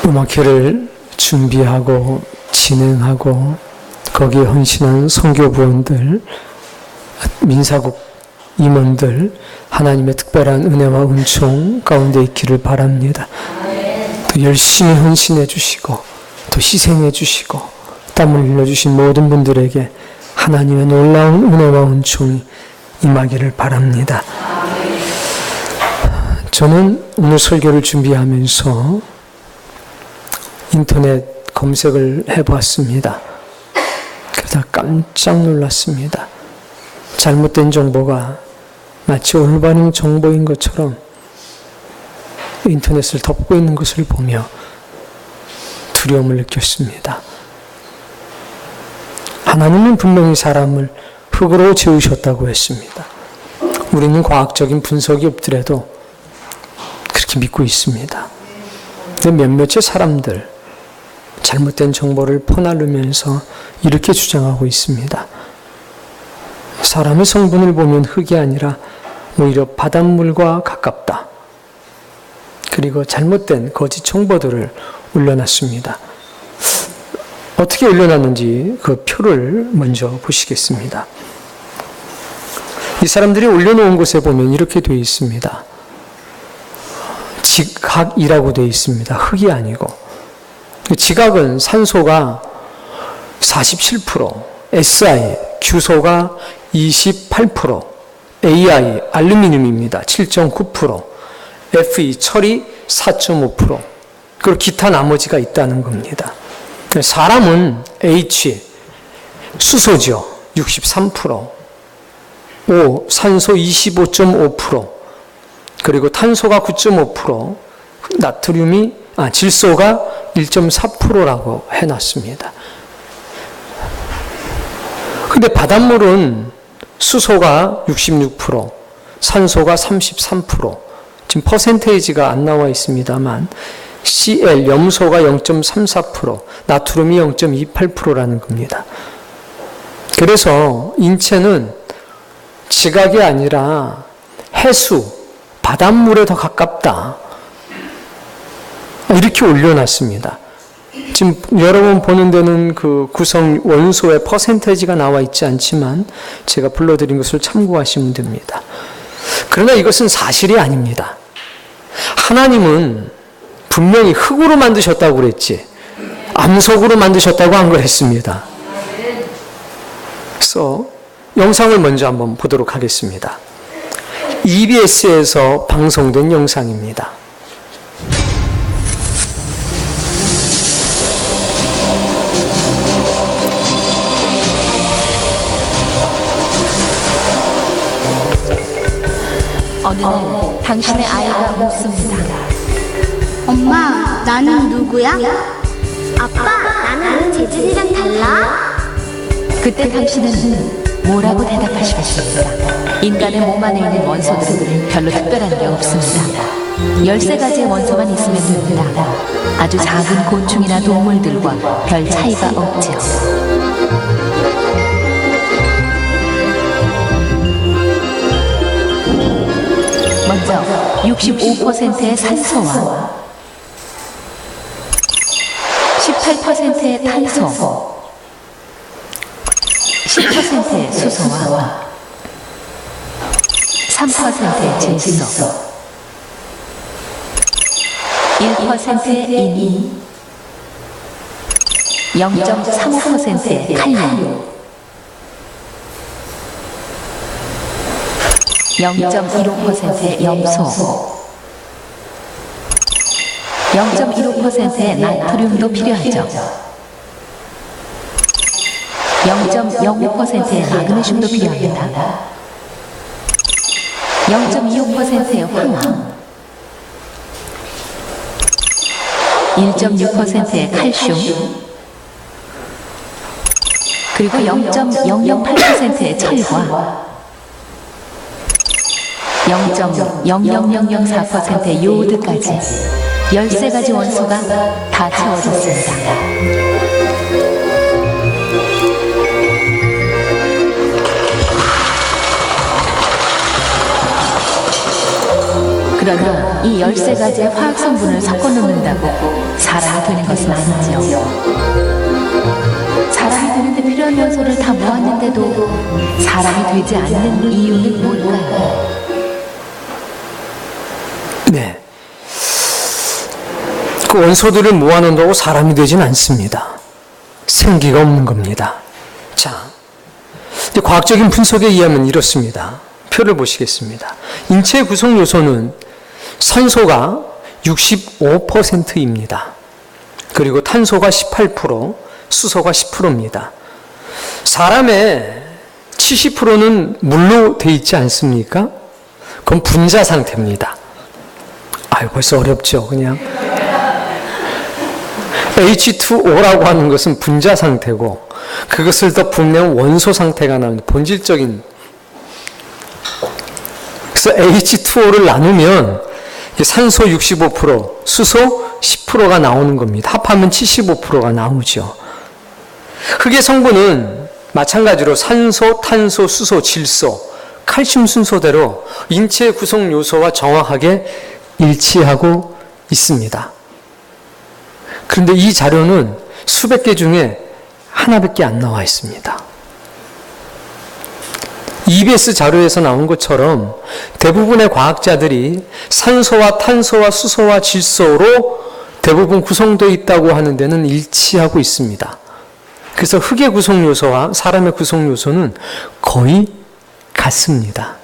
음악회를 준비하고 진행하고 거기에 헌신한 선교부원들, 민사국 임원들, 하나님의 특별한 은혜와 은총 가운데 있기를 바랍니다. 또 열심히 헌신해 주시고 또 희생해 주시고 땀을 흘려주신 모든 분들에게 하나님의 놀라운 은혜와 은총이 임하기를 바랍니다. 저는 오늘 설교를 준비하면서 인터넷 검색을 해보았습니다. 그러다 깜짝 놀랐습니다. 잘못된 정보가 마치 올바른 정보인 것처럼 인터넷을 덮고 있는 것을 보며 두려움을 느꼈습니다. 하나님은 분명히 사람을 흙으로 지으셨다고 했습니다. 우리는 과학적인 분석이 없더라도 그렇게 믿고 있습니다. 근데 몇몇의 사람들, 잘못된 정보를 퍼나르면서 이렇게 주장하고 있습니다. 사람의 성분을 보면 흙이 아니라 오히려 바닷물과 가깝다. 그리고 잘못된 거짓 정보들을 올려놨습니다. 어떻게 올려놨는지 그 표를 먼저 보시겠습니다. 이 사람들이 올려놓은 곳에 보면 이렇게 되어 있습니다. 지각이라고 되어 있습니다. 흙이 아니고. 지각은 산소가 47%, Si, 규소가 28%, Ai, 알루미늄입니다. 7.9%, Fe, 철이 4.5%, 그리고 기타 나머지가 있다는 겁니다. 사람은 H, 수소죠. 63%, O, 산소 25.5%, 그리고 탄소가 9.5%, 질소가 1.4%라고 해놨습니다. 근데 바닷물은 수소가 66%, 산소가 33%, 지금 퍼센테이지가 안 나와 있습니다만 Cl, 염소가 0.34%, 나트륨이 0.28%라는 겁니다. 그래서 인체는 지각이 아니라 해수, 바닷물에 더 가깝다. 이렇게 올려놨습니다. 지금 여러분 보는 데는 그 구성 원소의 퍼센테이지가 나와 있지 않지만 제가 불러드린 것을 참고하시면 됩니다. 그러나 이것은 사실이 아닙니다. 하나님은 분명히 흙으로 만드셨다고 그랬지 암석으로 만드셨다고 안 그랬습니다. 그래서 영상을 먼저 한번 보도록 하겠습니다. EBS에서 방송된 영상입니다. 어느 날 당신의 아이가 묻습니다. 엄마, 나는 누구야? 아빠, 나는 재진이랑 달라? 그때 당신은 뭐라고 대답하시겠습니까? 인간의 몸 안에 있는 원소들은 별로 특별한 게 없습니다. 13가지의 원소만 있으면 됩니다. 아주 작은 곤충이나 동물들과 별 차이가 없지요. 먼저 65%의 산소와 18%의 탄소, 10%의 수소와 3%의 질소, 1%의 인이, 0.35%의 칼륨, 0.15%의 염소, 0.15%의 나트륨도 필요하죠. 0.05%의 마그네슘도 필요합니다. 0.25%의 황황, 1.6%의 칼슘, 그리고 0.008%의 철과 0.00004%의 요오드까지 13가지 원소가 다 채워졌습니다. 그러나 이 13가지의 화학 성분을 섞어 놓는다고 사람이 되는 것은 아니지요. 사람이 되는데 필요한 요소를 다 모았는데도 사람이 되지 않는 이유는 뭘까요? 네. 그 원소들을 모아놓는다고 사람이 되진 않습니다. 생기가 없는 겁니다. 자, 과학적인 분석에 의하면 이렇습니다. 표를 보시겠습니다. 인체의 구성 요소는 산소가 65%입니다. 그리고 탄소가 18%, 수소가 10%입니다. 사람의 70%는 물로 돼 있지 않습니까? 그건 분자 상태입니다. 벌써 어렵죠, 그냥. H2O라고 하는 것은 분자 상태고, 그것을 더 분명 원소 상태가 나옵니다. 본질적인. 그래서 H2O를 나누면 산소 65%, 수소 10%가 나오는 겁니다. 합하면 75%가 나오죠. 흙의 성분은 마찬가지로 산소, 탄소, 수소, 질소, 칼슘 순서대로 인체의 구성 요소와 정확하게 일치하고 있습니다. 그런데 이 자료는 수백 개 중에 하나밖에 안 나와 있습니다. EBS 자료에서 나온 것처럼 대부분의 과학자들이 산소와 탄소와 수소와 질소로 대부분 구성되어 있다고 하는 데는 일치하고 있습니다. 그래서 흙의 구성 요소와 사람의 구성 요소는 거의 같습니다.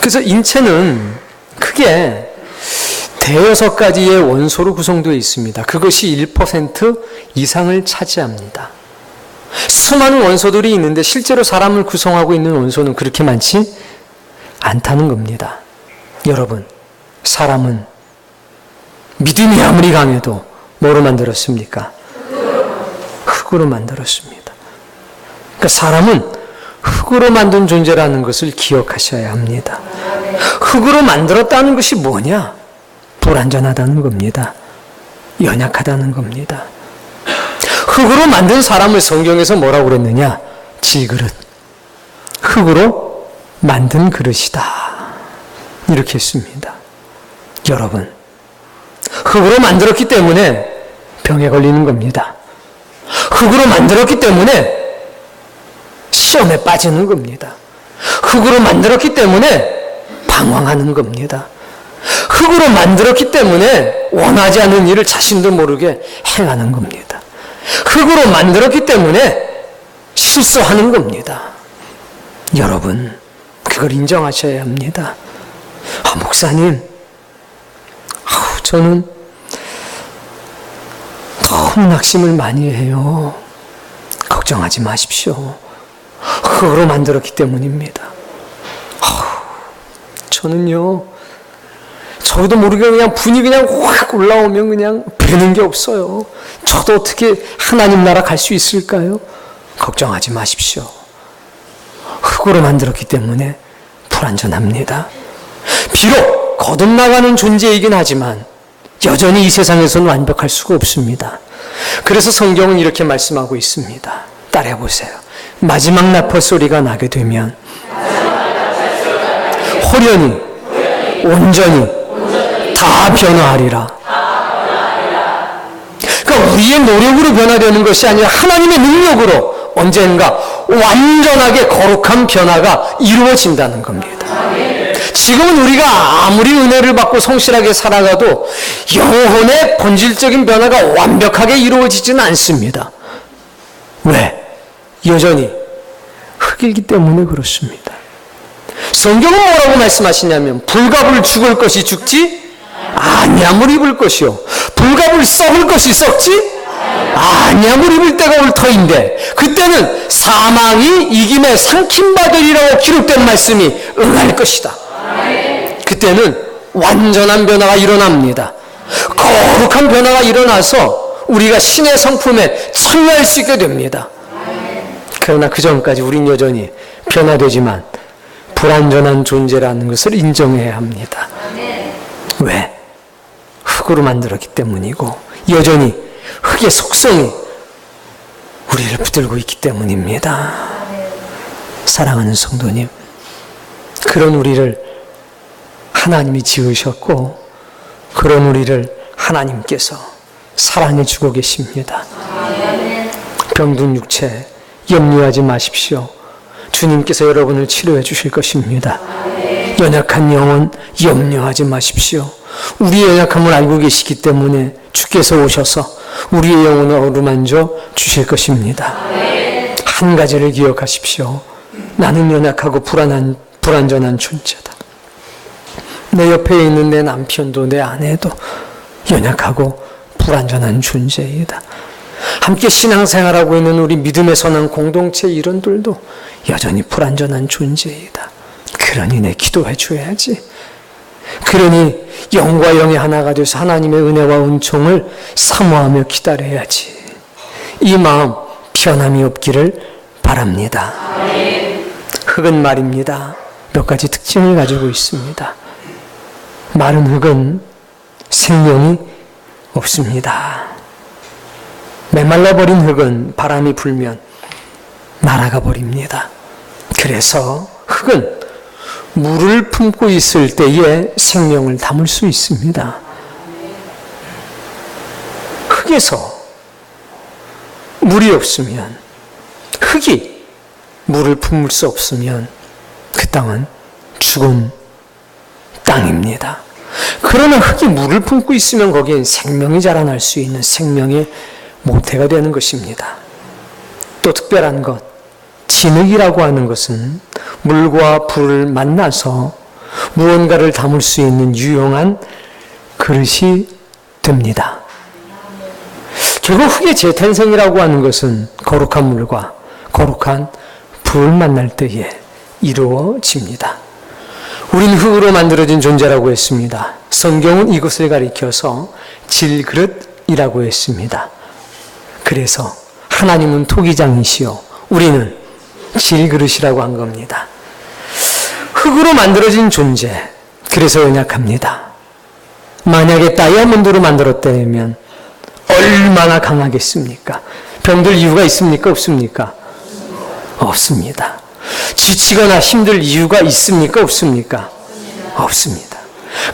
그래서 인체는 크게 대여섯 가지의 원소로 구성되어 있습니다. 그것이 1% 이상을 차지합니다. 수많은 원소들이 있는데 실제로 사람을 구성하고 있는 원소는 그렇게 많지 않다는 겁니다. 여러분, 사람은 믿음이 아무리 강해도 뭐로 만들었습니까? 흙으로 만들었습니다. 그러니까 사람은 흙으로 만든 존재라는 것을 기억하셔야 합니다. 흙으로 만들었다는 것이 뭐냐? 불완전하다는 겁니다. 연약하다는 겁니다. 흙으로 만든 사람을 성경에서 뭐라고 그랬느냐? 질그릇. 흙으로 만든 그릇이다. 이렇게 했습니다. 여러분, 흙으로 만들었기 때문에 병에 걸리는 겁니다. 흙으로 만들었기 때문에 시험에 빠지는 겁니다. 흙으로 만들었기 때문에 방황하는 겁니다. 흙으로 만들었기 때문에 원하지 않는 일을 자신도 모르게 행하는 겁니다. 흙으로 만들었기 때문에 실수하는 겁니다. 여러분, 그걸 인정하셔야 합니다. 목사님, 저는 너무 낙심을 많이 해요. 걱정하지 마십시오. 흙으로 만들었기 때문입니다. 저는요, 저도 모르게 그냥 분이 그냥 확 올라오면 그냥 되는 게 없어요. 저도 어떻게 하나님 나라 갈 수 있을까요? 걱정하지 마십시오. 흙으로 만들었기 때문에 불완전합니다. 비록 거듭나가는 존재이긴 하지만 여전히 이 세상에서는 완벽할 수가 없습니다. 그래서 성경은 이렇게 말씀하고 있습니다. 따라해 보세요. 마지막 나팔 소리가 나게 되면 호련히 온전히 다 변화하리라. 그러니까 우리의 노력으로 변화되는 것이 아니라 하나님의 능력으로 언젠가 완전하게 거룩한 변화가 이루어진다는 겁니다. 지금은 우리가 아무리 은혜를 받고 성실하게 살아가도 영혼의 본질적인 변화가 완벽하게 이루어지지는 않습니다. 왜? 여전히 흙이기 때문에 그렇습니다. 성경은 뭐라고 말씀하시냐면 불갑을 죽을 것이 죽지 아니함을 입을 것이요 불갑을 썩을 것이 썩지 아니함을 입을 때가 올 터인데 그때는 사망이 이김에 삼킴받으리라고 기록된 말씀이 응할 것이다. 그때는 완전한 변화가 일어납니다. 거룩한 변화가 일어나서 우리가 신의 성품에 참여할 수 있게 됩니다. 그러나 그 전까지 우린 여전히 변화되지만 불완전한 존재라는 것을 인정해야 합니다. 왜? 흙으로 만들었기 때문이고 여전히 흙의 속성이 우리를 붙들고 있기 때문입니다. 사랑하는 성도님, 그런 우리를 하나님이 지으셨고 그런 우리를 하나님께서 사랑해 주고 계십니다. 병든 육체 염려하지 마십시오. 주님께서 여러분을 치료해 주실 것입니다. 연약한 영혼 염려하지 마십시오. 우리의 연약함을 알고 계시기 때문에 주께서 오셔서 우리의 영혼을 어루만져 주실 것입니다. 한 가지를 기억하십시오. 나는 연약하고 불완전한 존재다. 내 옆에 있는 내 남편도 내 아내도 연약하고 불완전한 존재이다. 함께 신앙생활하고 있는 우리 믿음의 선한 공동체 일원들도 여전히 불완전한 존재이다. 그러니 내 기도해 줘야지. 그러니 영과 영의 하나가 되어서 하나님의 은혜와 은총을 사모하며 기다려야지. 이 마음 변함이 없기를 바랍니다. 흙은 말입니다. 몇 가지 특징을 가지고 있습니다. 마른 흙은 생명이 없습니다. 메말라버린 흙은 바람이 불면 날아가 버립니다. 그래서 흙은 물을 품고 있을 때에 생명을 담을 수 있습니다. 흙에서 물이 없으면, 흙이 물을 품을 수 없으면 그 땅은 죽은 땅입니다. 그러나 흙이 물을 품고 있으면 거기엔 생명이 자라날 수 있는 생명의 모태가 되는 것입니다. 또 특별한 것, 진흙이라고 하는 것은 물과 불을 만나서 무언가를 담을 수 있는 유용한 그릇이 됩니다. 결국 흙의 재탄생이라고 하는 것은 거룩한 물과 거룩한 불을 만날 때에 이루어집니다. 우린 흙으로 만들어진 존재라고 했습니다. 성경은 이것을 가리켜서 질그릇이라고 했습니다. 그래서 하나님은 토기장이시요 우리는 질그릇이라고 한 겁니다. 흙으로 만들어진 존재, 그래서 연약합니다. 만약에 다이아몬드로 만들었다면 얼마나 강하겠습니까? 병들 이유가 있습니까? 없습니까? 없습니다. 지치거나 힘들 이유가 있습니까? 없습니까? 없습니다.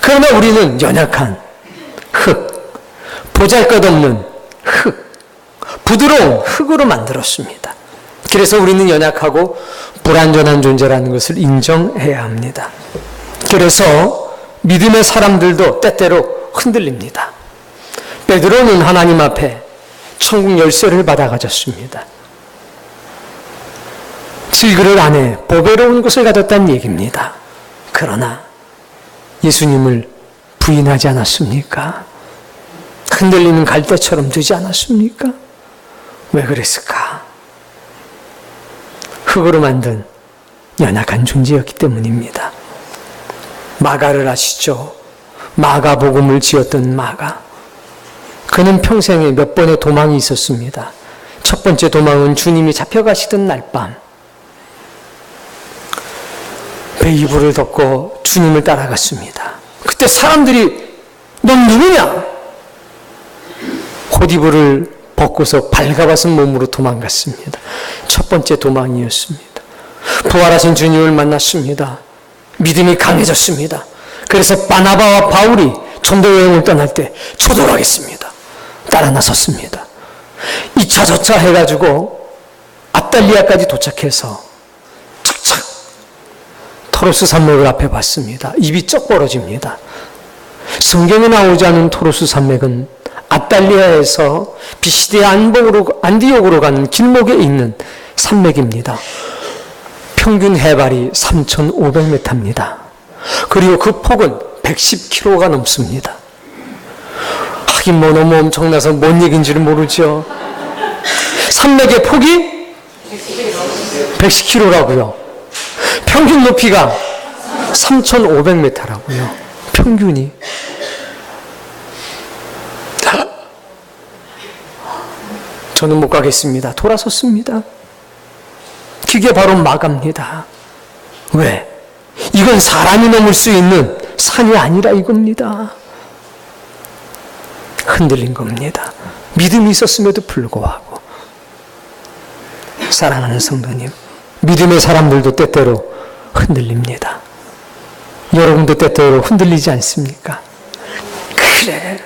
그러나 우리는 연약한 흙, 보잘것없는 흙, 부드러운 흙으로 만들었습니다. 그래서 우리는 연약하고 불완전한 존재라는 것을 인정해야 합니다. 그래서 믿음의 사람들도 때때로 흔들립니다. 베드로는 하나님 앞에 천국 열쇠를 받아 가졌습니다. 질그릇 안에 보배로운 것을 가졌다는 얘기입니다. 그러나 예수님을 부인하지 않았습니까? 흔들리는 갈대처럼 되지 않았습니까? 왜 그랬을까? 흙으로 만든 연약한 존재였기 때문입니다. 마가를 아시죠? 마가복음을 지었던 마가. 그는 평생에 몇 번의 도망이 있었습니다. 첫 번째 도망은 주님이 잡혀가시던 날밤. 배 이불을 덮고 주님을 따라갔습니다. 그때 사람들이 넌 누구냐? 옷이불을 벗고서 발가벗은 몸으로 도망갔습니다. 첫 번째 도망이었습니다. 부활하신 주님을 만났습니다. 믿음이 강해졌습니다. 그래서 바나바와 바울이 전도 여행을 떠날 때 초돌하겠습니다. 따라 나섰습니다. 2차 저차 해가지고 아달리아까지 도착해서 착착 토로스 산맥을 앞에 봤습니다. 입이 쩍 벌어집니다. 성경에 나오지 않은 토로스 산맥은 아달리아에서 비시디아 안디옥으로 가는 길목에 있는 산맥입니다. 평균 해발이 3,500m입니다. 그리고 그 폭은 110km가 넘습니다. 하긴 뭐 너무 엄청나서 뭔 얘기인지를 모르죠. 산맥의 폭이 110km라고요. 평균 높이가 3,500m라고요. 평균이. 저는 못 가겠습니다. 돌아섰습니다. 그게 바로 마가입니다. 왜? 이건 사람이 넘을 수 있는 산이 아니라 이겁니다. 흔들린 겁니다. 믿음이 있었음에도 불구하고. 사랑하는 성도님, 믿음의 사람들도 때때로 흔들립니다. 여러분도 때때로 흔들리지 않습니까? 그래,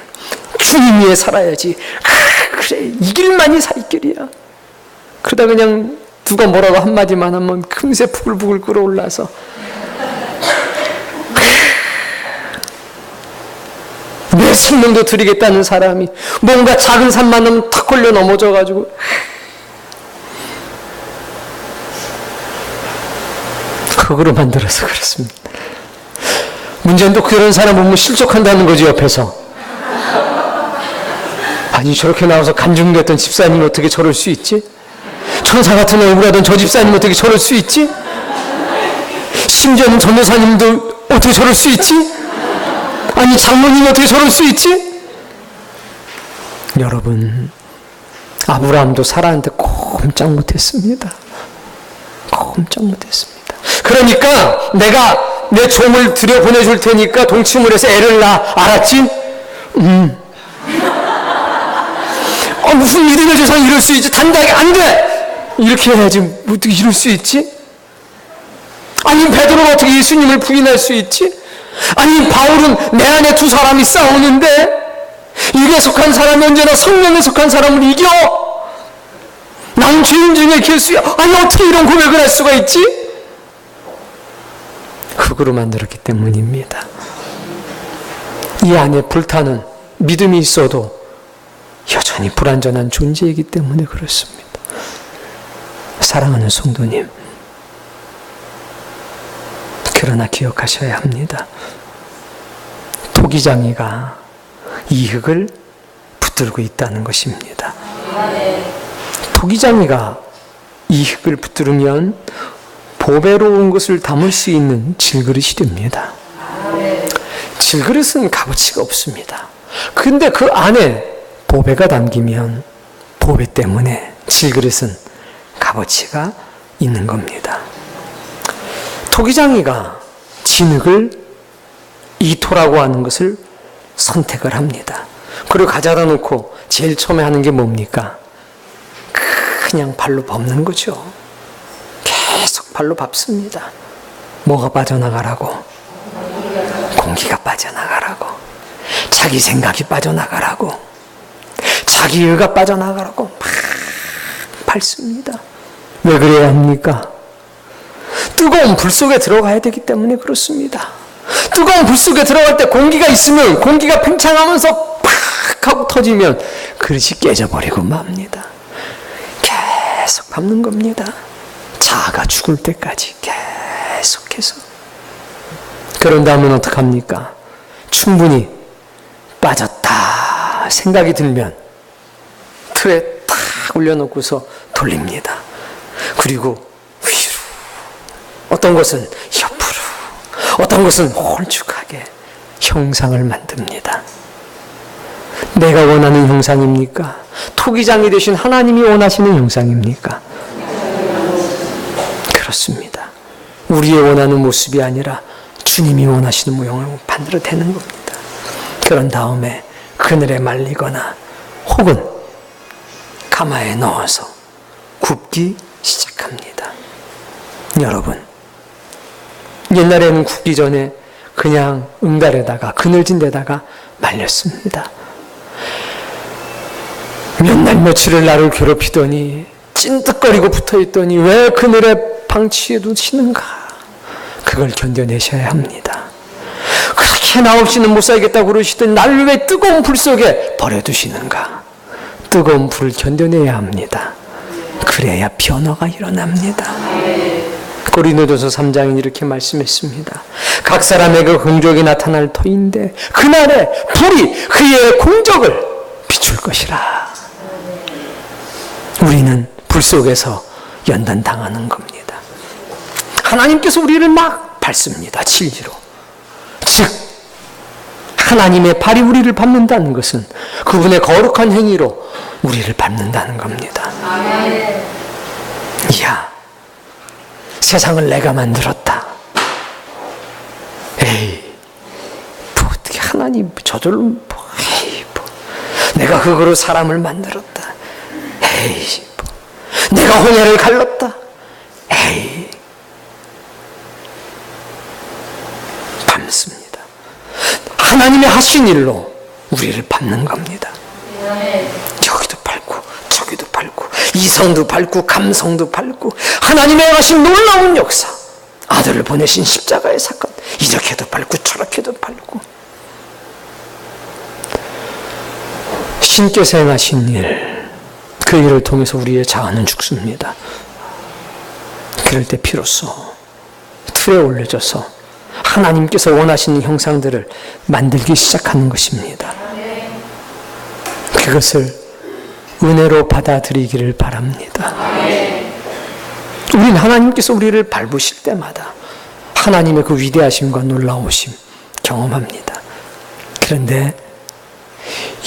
주님 위에 살아야지. 그래, 이 길만이 살 길이야. 그러다 그냥 누가 뭐라고 한마디만 하면 금세 부글부글 끓어올라서 내 생명도 드리겠다는 사람이 뭔가 작은 산만 하면 탁 걸려 넘어져가지고 흙으로 만들어서 그렇습니다. 문제는 또 그런 사람 보면 실족한다는 거지, 옆에서. 아니, 저렇게 나와서 간증됐던 집사님이 어떻게 저럴 수 있지? 천사 같은 얼굴하던 저 집사님 어떻게 저럴 수 있지? 심지어는 전도사님도 어떻게 저럴 수 있지? 아니, 장모님이 어떻게 저럴 수 있지? 여러분, 아브라함도 사라한테 꼼짝 못했습니다. 꼼짝 못했습니다. 그러니까 내가 내 종을 들여보내줄 테니까 동침을 해서 애를 낳아. 알았지? 무슨 믿음의 조상이 이럴 수 있지? 단단하게 안 돼! 이렇게 해야지. 어떻게 이럴 수 있지? 아니, 베드로가 어떻게 예수님을 부인할 수 있지? 아니, 바울은 내 안에 두 사람이 싸우는데 육에 속한 사람이 언제나 성령에 속한 사람을 이겨. 나는 죄인 중에 괴수야. 아니, 어떻게 이런 고백을 할 수가 있지? 흙으로 만들었기 때문입니다. 이 안에 불타는 믿음이 있어도 여전히 불완전한 존재이기 때문에 그렇습니다. 사랑하는 성도님, 그러나 기억하셔야 합니다. 토기장이가 이 흙을 붙들고 있다는 것입니다. 토기장이가 이 흙을 붙들으면 보배로운 것을 담을 수 있는 질그릇이 됩니다. 질그릇은 값어치가 없습니다. 근데 그 안에 보배가 담기면 보배 때문에 질그릇은 값어치가 있는 겁니다. 토기장이가 진흙을 이토라고 하는 것을 선택을 합니다. 그리고 가져다 놓고 제일 처음에 하는 게 뭡니까? 그냥 발로 밟는 거죠. 계속 발로 밟습니다. 뭐가 빠져나가라고? 공기가 빠져나가라고. 자기 생각이 빠져나가라고. 자기 의가 빠져나가라고 막 밟습니다. 왜 그래야 합니까? 뜨거운 불 속에 들어가야 되기 때문에 그렇습니다. 뜨거운 불 속에 들어갈 때 공기가 있으면 공기가 팽창하면서 팍 하고 터지면 그릇이 깨져버리고 맙니다. 계속 밟는 겁니다. 자아가 죽을 때까지 계속해서. 그런 다음엔 어떡합니까? 충분히 빠졌다 생각이 들면 틀에 탁 올려놓고서 돌립니다. 그리고 위로, 어떤 것은 옆으로, 어떤 것은 홀쭉하게 형상을 만듭니다. 내가 원하는 형상입니까? 토기장이 되신 하나님이 원하시는 형상입니까? 그렇습니다. 우리의 원하는 모습이 아니라 주님이 원하시는 모형을 만들어내는 겁니다. 그런 다음에 그늘에 말리거나 혹은 가마에 넣어서 굽기 시작합니다. 여러분, 옛날에는 굽기 전에 그냥 응달에다가 그늘진 데다가 말렸습니다. 몇 날 며칠을 나를 괴롭히더니 찐득거리고 붙어있더니 왜 그늘에 방치해 두시는가? 그걸 견뎌내셔야 합니다. 그렇게 나 없이는 못 살겠다고 그러시더니 나를 왜 뜨거운 불 속에 버려두시는가? 뜨거운 불을 견뎌내야 합니다. 그래야 변화가 일어납니다. 고린도전서 3장은 이렇게 말씀했습니다. 각 사람에게 긍족이 나타날 터인데 그날에 불이 그의 공적을 비출 것이라. 우리는 불 속에서 연단당하는 겁니다. 하나님께서 우리를 막 밟습니다. 진리로. 즉 하나님의 발이 우리를 밟는다는 것은 그분의 거룩한 행위로 우리를 밟는다는 겁니다. 이야, 세상을 내가 만들었다. 에이, 뭐 어떻게 하나님 저절로 에이, 뭐. 내가 그거로 사람을 만들었다. 에이, 뭐. 내가 홍해를 갈랐다. 에이, 밟습니다. 하나님의 하신 일로 우리를 밟는 겁니다. 여기도 밟고 저기도 밟고 이성도 밟고 감성도 밟고 하나님의 하신 놀라운 역사, 아들을 보내신 십자가의 사건, 이렇게도 밟고 저렇게도 밟고 신께서 행하신 일, 그 일을 통해서 우리의 자아는 죽습니다. 그럴 때 비로소 틀에 올려져서 하나님께서 원하시는 형상들을 만들기 시작하는 것입니다. 그것을 은혜로 받아들이기를 바랍니다. 우리는 하나님께서 우리를 밟으실 때마다 하나님의 그 위대하심과 놀라우심 경험합니다. 그런데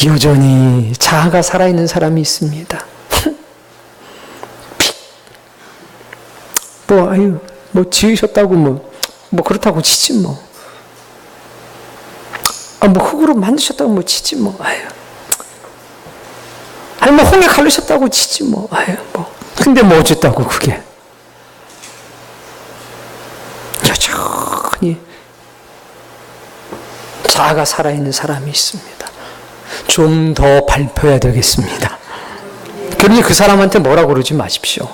여전히 자아가 살아있는 사람이 있습니다. 뭐 지으셨다고 뭐 그렇다고 치지 뭐. 뭐 흙으로 만드셨다고 뭐 치지 뭐. 뭐 홍에 갈르셨다고 치지 뭐. 뭐. 근데 뭐 어쨌다고 그게. 여전히 자아가 살아있는 사람이 있습니다. 좀 더 밟혀야 되겠습니다. 그러니 그 사람한테 뭐라고 그러지 마십시오.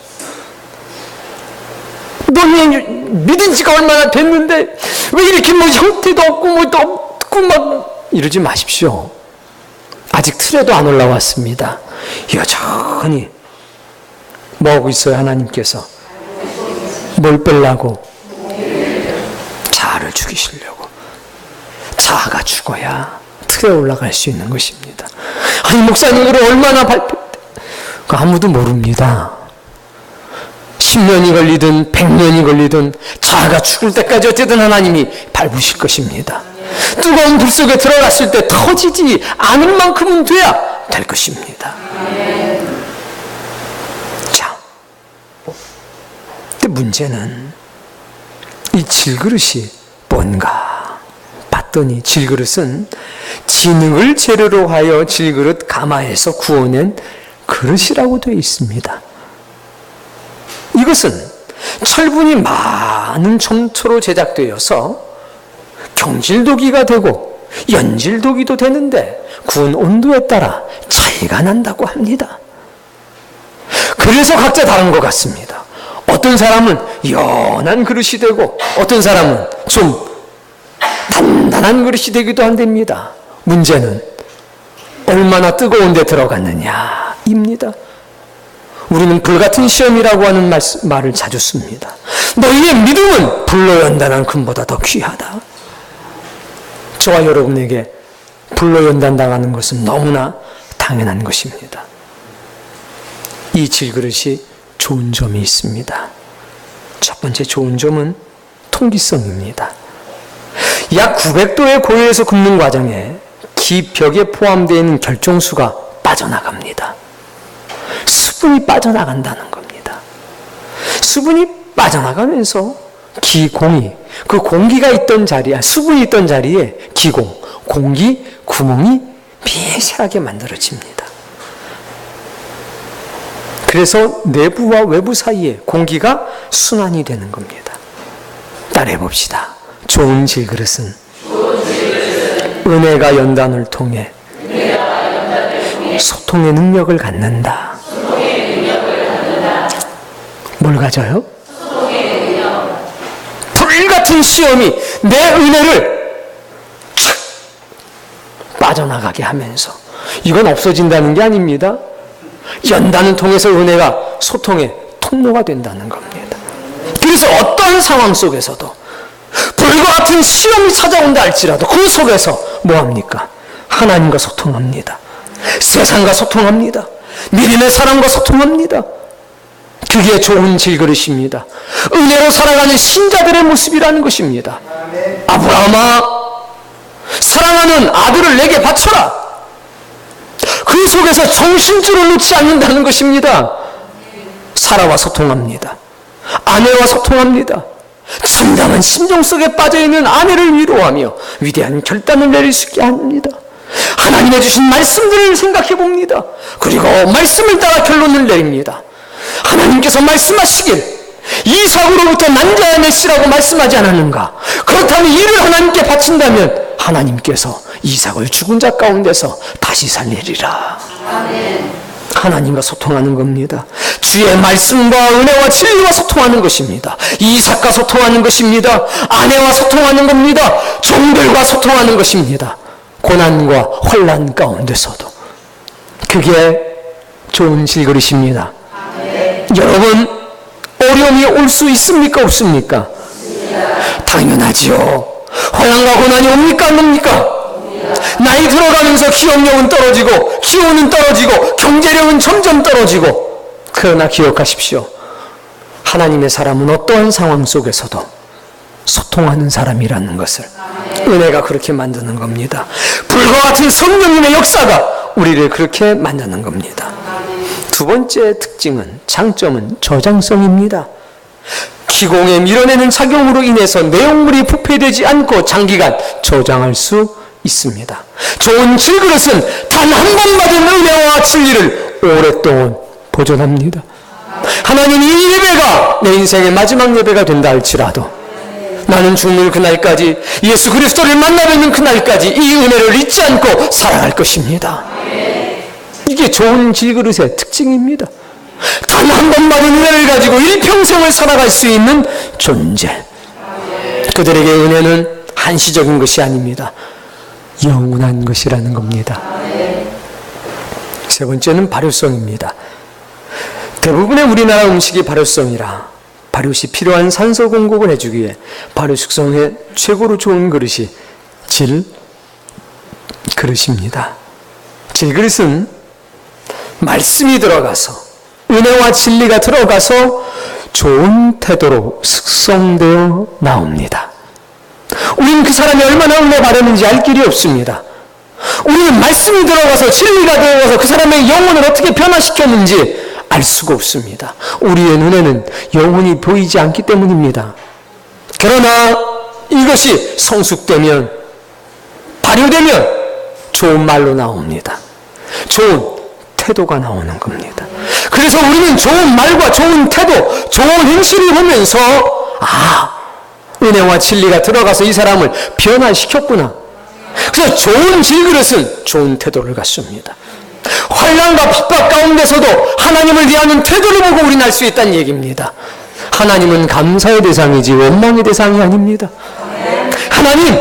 너는 믿은 지가 얼마나 됐는데 왜 이렇게 뭐 형태도 없고 뭐도 없고 막 이러지 마십시오. 아직 틀에도 안 올라왔습니다. 여전히 뭐 하고 있어요? 하나님께서 뭘 빼려고? 자아를 죽이시려고. 자아가 죽어야 틀에 올라갈 수 있는 것입니다. 아니 목사님으로 얼마나 그 아무도 모릅니다. 10년이 걸리든 100년이 걸리든 자아가 죽을 때까지 어쨌든 하나님이 밟으실 것입니다. 뜨거운 불 속에 들어갔을 때 터지지 않을 만큼은 돼야 될 것입니다. 자, 근데 문제는 이 질그릇이 뭔가 봤더니 질그릇은 진흙을 재료로 하여 질그릇 가마에서 구워낸 그릇이라고 되어 있습니다. 이것은 철분이 많은 점토로 제작되어서 경질도기가 되고 연질도기도 되는데 구운 온도에 따라 차이가 난다고 합니다. 그래서 각자 다른 것 같습니다. 어떤 사람은 연한 그릇이 되고 어떤 사람은 좀 단단한 그릇이 되기도 한답니다. 문제는 얼마나 뜨거운 데 들어갔느냐입니다. 우리는 불같은 시험이라고 하는 말을 자주 씁니다. 너희의 믿음은 불로 연단한 금보다 더 귀하다. 저와 여러분에게 불로 연단당하는 것은 너무나 당연한 것입니다. 이 질그릇이 좋은 점이 있습니다. 첫 번째 좋은 점은 통기성입니다. 약 900도의 고열에서 굽는 과정에 기벽에 포함되어 있는 결정수가 빠져나갑니다. 수분이 빠져나간다는 겁니다. 수분이 빠져나가면서 기공이, 그 공기가 있던 자리에, 수분이 있던 자리에 기공, 공기 구멍이 미세하게 만들어집니다. 그래서 내부와 외부 사이에 공기가 순환이 되는 겁니다. 따라해 봅시다. 좋은 질그릇은 은혜가 연단을 통해 소통의 능력을 갖는다. 뭘 가져요? 불같은 시험이 내 은혜를 촥 빠져나가게 하면서, 이건 없어진다는 게 아닙니다. 연단을 통해서 은혜가 소통의 통로가 된다는 겁니다. 그래서 어떤 상황 속에서도 불과 같은 시험이 찾아온다 할지라도 그 속에서 뭐합니까? 하나님과 소통합니다. 세상과 소통합니다. 믿음의 사람과 소통합니다. 그게 좋은 질그릇입니다. 은혜로 살아가는 신자들의 모습이라는 것입니다. 아브라함아, 사랑하는 아들을 내게 바쳐라. 그 속에서 정신줄을 놓지 않는다는 것입니다. 사라와 소통합니다. 아내와 소통합니다. 참담한 심정 속에 빠져있는 아내를 위로하며 위대한 결단을 내릴 수 있게 합니다. 하나님의 주신 말씀들을 생각해 봅니다. 그리고 말씀을 따라 결론을 내립니다. 하나님께서 말씀하시길 이삭으로부터 난 자의 메시라고 말씀하지 않았는가? 그렇다면 이를 하나님께 바친다면 하나님께서 이삭을 죽은 자 가운데서 다시 살리리라. 하나님과 소통하는 겁니다. 주의 말씀과 은혜와 진리와 소통하는 것입니다. 이삭과 소통하는 것입니다. 아내와 소통하는 겁니다. 종들과 소통하는 것입니다. 고난과 환난 가운데서도. 그게 좋은 질그릇입니다. 여러분, 어려움이 올 수 있습니까? 없습니까? 당연하지요. 환난과 고난이 옵니까? 안 옵니까? 나이 들어가면서 기억력은 떨어지고 기운은 떨어지고 경제력은 점점 떨어지고, 그러나 기억하십시오. 하나님의 사람은 어떠한 상황 속에서도 소통하는 사람이라는 것을 은혜가 그렇게 만드는 겁니다. 불과 같은 성령님의 역사가 우리를 그렇게 만드는 겁니다. 두 번째 특징은, 장점은 저장성입니다. 기공에 밀어내는 작용으로 인해서 내용물이 부패되지 않고 장기간 저장할 수 있습니다. 좋은 질그릇은 단 한 번 받은 은혜와 진리를 오랫동안 보존합니다. 하나님, 이 예배가 내 인생의 마지막 예배가 된다 할지라도 나는 죽는 그날까지, 예수 그리스도를 만나뵙는 그날까지 이 은혜를 잊지 않고 살아갈 것입니다. 이게 좋은 질그릇의 특징입니다. 단 한 번 받은 은혜를 가지고 일평생을 살아갈 수 있는 존재. 그들에게 은혜는 한시적인 것이 아닙니다. 영원한 것이라는 겁니다. 세 번째는 발효성입니다. 대부분의 우리나라 음식이 발효성이라 발효시 필요한 산소 공급을 해주기 위해 발효 숙성에 최고로 좋은 그릇이 질그릇입니다. 질그릇은 말씀이 들어가서, 은혜와 진리가 들어가서 좋은 태도로 숙성되어 나옵니다. 우리는 그 사람이 얼마나 은혜 바르는지 알 길이 없습니다. 우리는 말씀이 들어가서, 진리가 들어가서 그 사람의 영혼을 어떻게 변화시켰는지 알 수가 없습니다. 우리의 눈에는 영혼이 보이지 않기 때문입니다. 그러나 이것이 성숙되면, 발효되면 좋은 말로 나옵니다. 좋은 태도가 나오는 겁니다. 그래서 우리는 좋은 말과 좋은 태도, 좋은 행실을 보면서, 은혜와 진리가 들어가서 이 사람을 변화시켰구나. 그래서 좋은 질그릇은 좋은 태도를 갖습니다. 환난과 핍박 가운데서도 하나님을 대하는 태도를 보고 우리는 알 수 있다는 얘기입니다. 하나님은 감사의 대상이지 원망의 대상이 아닙니다. 하나님,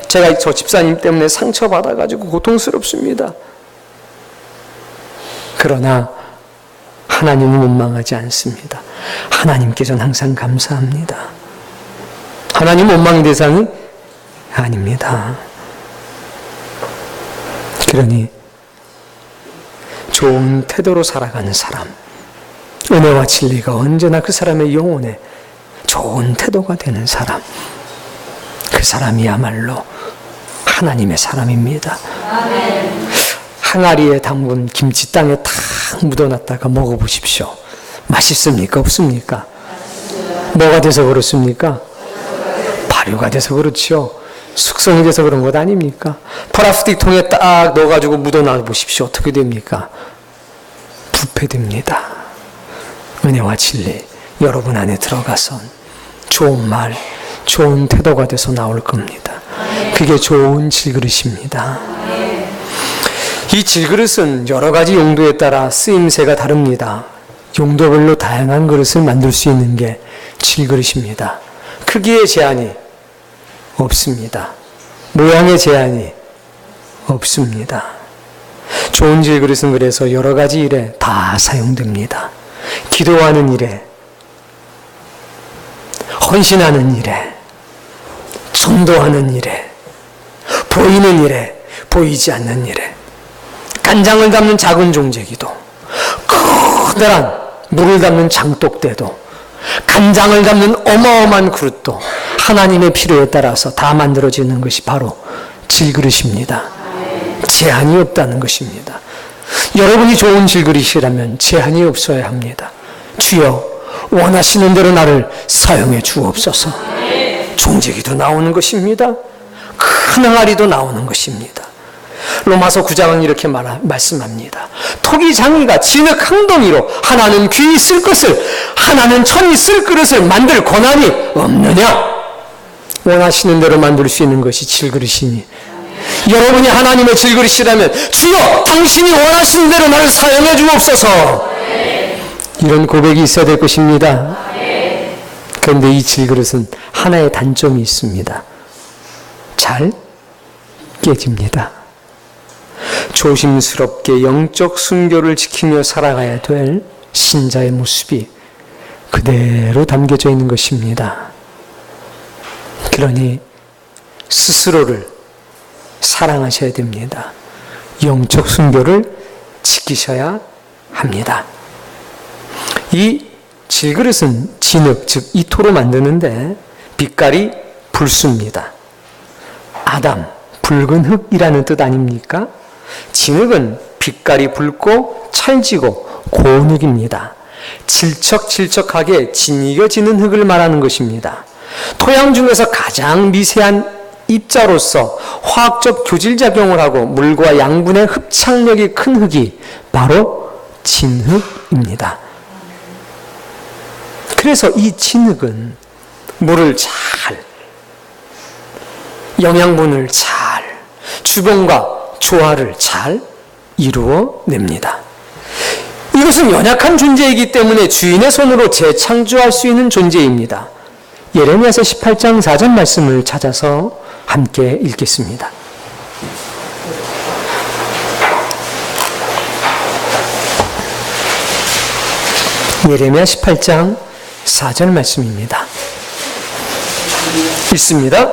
제가 저 집사님 때문에 상처받아가지고 고통스럽습니다. 그러나 하나님은 원망하지 않습니다. 하나님께서는 항상 감사합니다. 하나님 원망의 대상이 아닙니다. 그러니 좋은 태도로 살아가는 사람, 은혜와 진리가 언제나 그 사람의 영혼에 좋은 태도가 되는 사람, 그 사람이야말로 하나님의 사람입니다. 항아리에 담근 김치 땅에 탁 묻어놨다가 먹어보십시오. 맛있습니까? 없습니까? 뭐가 돼서 그렇습니까? 발효가 돼서 그렇죠. 숙성이 돼서 그런 것 아닙니까? 플라스틱 통에 딱 넣어가지고 묻어놔 보십시오. 어떻게 됩니까? 부패됩니다. 은혜와 진리 여러분 안에 들어가선 좋은 말, 좋은 태도가 돼서 나올 겁니다. 그게 좋은 질그릇입니다. 이 질그릇은 여러 가지 용도에 따라 쓰임새가 다릅니다. 용도별로 다양한 그릇을 만들 수 있는 게 질그릇입니다. 크기의 제한이 없습니다. 모양의 제한이 없습니다. 좋은 질그릇은 그래서 여러 가지 일에 다 사용됩니다. 기도하는 일에, 헌신하는 일에, 전도하는 일에, 보이는 일에, 보이지 않는 일에, 간장을 담는 작은 종제기도, 커다란 물을 담는 장독대도, 간장을 담는 어마어마한 그릇도 하나님의 필요에 따라서 다 만들어지는 것이 바로 질그릇입니다. 제한이 없다는 것입니다. 여러분이 좋은 질그릇이라면 제한이 없어야 합니다. 주여, 원하시는 대로 나를 사용해 주옵소서. 종제기도 나오는 것입니다. 큰 항아리도 나오는 것입니다. 로마서 9장은 이렇게 말씀합니다. 토기 장이가 진흙 항동이로 하나는 귀히 쓸 것을, 하나는 천이 쓸 그릇을 만들 권한이 없느냐? 원하시는 대로 만들 수 있는 것이 질그릇이니 여러분이 하나님의 질그릇이라면 주여 당신이 원하시는 대로 나를 사용해 주옵소서. 이런 고백이 있어야 될 것입니다. 그런데 이 질그릇은 하나의 단점이 있습니다. 잘 깨집니다. 조심스럽게 영적 순교를 지키며 살아가야 될 신자의 모습이 그대로 담겨져 있는 것입니다. 그러니 스스로를 사랑하셔야 됩니다. 영적 순교를 지키셔야 합니다. 이 질그릇은 진흙, 즉 이토로 만드는데 빛깔이 붉습니다. 아담, 붉은 흙이라는 뜻 아닙니까? 진흙은 빛깔이 붉고 찰지고 고운 흙입니다. 질척질척하게 진이겨지는 흙을 말하는 것입니다. 토양 중에서 가장 미세한 입자로서 화학적 교질작용을 하고 물과 양분의 흡착력이 큰 흙이 바로 진흙입니다. 그래서 이 진흙은 물을 잘, 영양분을 잘, 주변과 조화를 잘 이루어냅니다. 이것은 연약한 존재이기 때문에 주인의 손으로 재창조할 수 있는 존재입니다. 예레미야서 18장 4절 말씀을 찾아서 함께 읽겠습니다. 예레미야 18장 4절 말씀입니다. 읽습니다.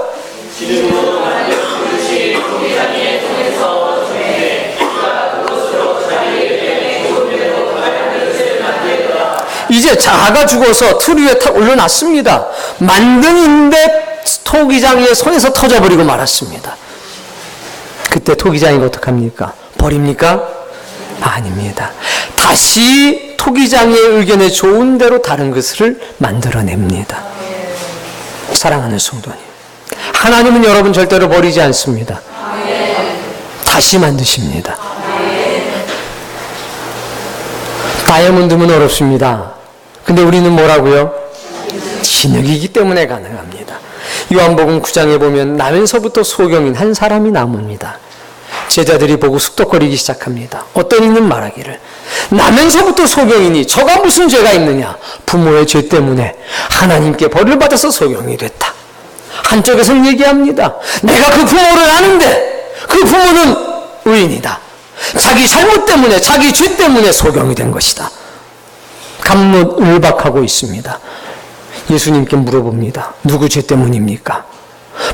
이제 자아가 죽어서 틀 위에 탁 올려놨습니다. 만든 인데 토기장이의 손에서 터져버리고 말았습니다. 그때 토기장이가 어떡합니까? 버립니까? 아닙니다. 다시 토기장의 의견에 좋은 대로 다른 것을 만들어냅니다. 사랑하는 성도님, 하나님은 여러분 절대로 버리지 않습니다. 다시 만드십니다. 다이아몬드는 어렵습니다. 근데 우리는 뭐라고요? 진흙이기 때문에 가능합니다. 요한복음 9장에 보면 나면서부터 소경인 한 사람이 나옵니다. 제자들이 보고 쑥덕거리기 시작합니다. 어떤 이는 말하기를 나면서부터 소경이니 저가 무슨 죄가 있느냐? 부모의 죄 때문에 하나님께 벌을 받아서 소경이 됐다. 한쪽에서는 얘기합니다. 내가 그 부모를 아는데 그 부모는 의인이다. 자기 잘못 때문에, 자기 죄 때문에 소경이 된 것이다. 갑론을박하고 있습니다. 예수님께 물어봅니다. 누구 죄 때문입니까?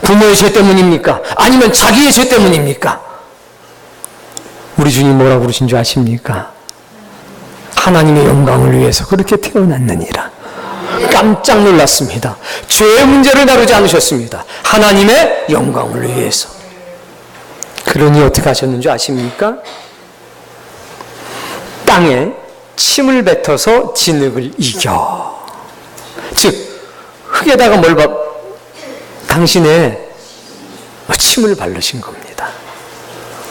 부모의 죄 때문입니까? 아니면 자기의 죄 때문입니까? 우리 주님 뭐라고 그러신 줄 아십니까? 하나님의 영광을 위해서 그렇게 태어났느니라. 깜짝 놀랐습니다. 죄의 문제를 다루지 않으셨습니다. 하나님의 영광을 위해서. 그러니 어떻게 하셨는지 아십니까? 땅에 침을 뱉어서 진흙을 이겨. 즉 흙에다가 뭘 당신의 침을 바르신 겁니다.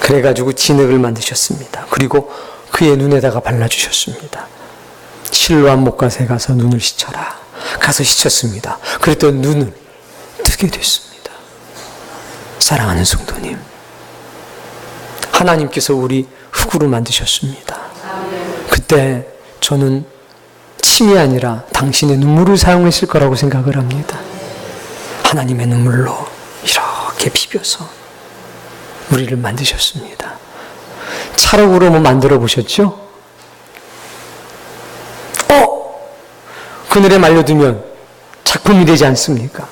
그래가지고 진흙을 만드셨습니다. 그리고 그의 눈에다가 발라주셨습니다. 실로암 목갓에 가서 눈을 씻어라. 가서 씻었습니다. 그랬더니 눈을 뜨게 됐습니다. 사랑하는 성도님, 하나님께서 우리 흙으로 만드셨습니다. 그때 저는 침이 아니라 당신의 눈물을 사용했을 거라고 생각을 합니다. 하나님의 눈물로 이렇게 비벼서 우리를 만드셨습니다. 찰흙으로 뭐 만들어 보셨죠? 그늘에 말려두면 작품이 되지 않습니까?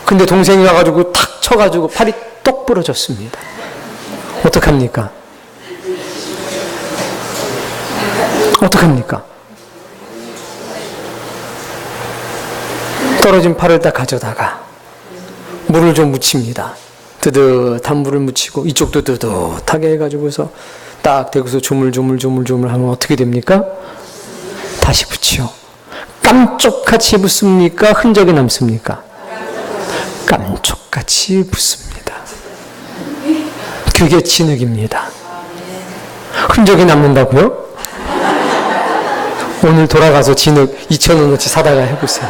근데 동생이 와가지고 탁 쳐가지고 팔이 똑 부러졌습니다. 어떡합니까? 어떡합니까? 떨어진 팔을 딱 가져다가 물을 좀 묻힙니다. 뜨뜻한 물을 묻히고 이쪽도 뜨뜻하게 해가지고서 딱 대고서 조물조물 하면 어떻게 됩니까? 다시 붙이요. 깜쪽같이 붙습니까? 흔적이 남습니까? 깜쪽같이 붙습니다. 그게 진흙입니다. 흔적이 남는다고요? 오늘 돌아가서 진흙 2,000원어치 사다가 해보세요.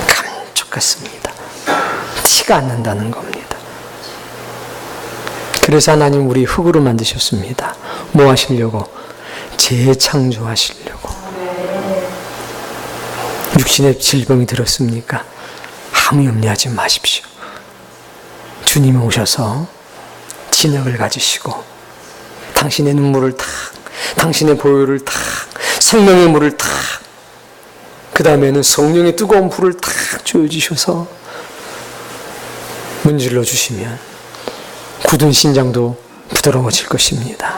깜짝같습니다. 치가 않는다는 겁니다. 그래서 하나님 우리 흙으로 만드셨습니다. 뭐 하시려고? 재창조하시려고. 육신의 질병이 들었습니까? 아무 염려하지 마십시오. 주님이 오셔서 진흙을 가지시고 당신의 눈물을 탁, 당신의 보혈을 탁, 생명의 물을 탁, 그 다음에는 성령의 뜨거운 불을 탁 조여주셔서 문질러 주시면 굳은 신장도 부드러워질 것입니다.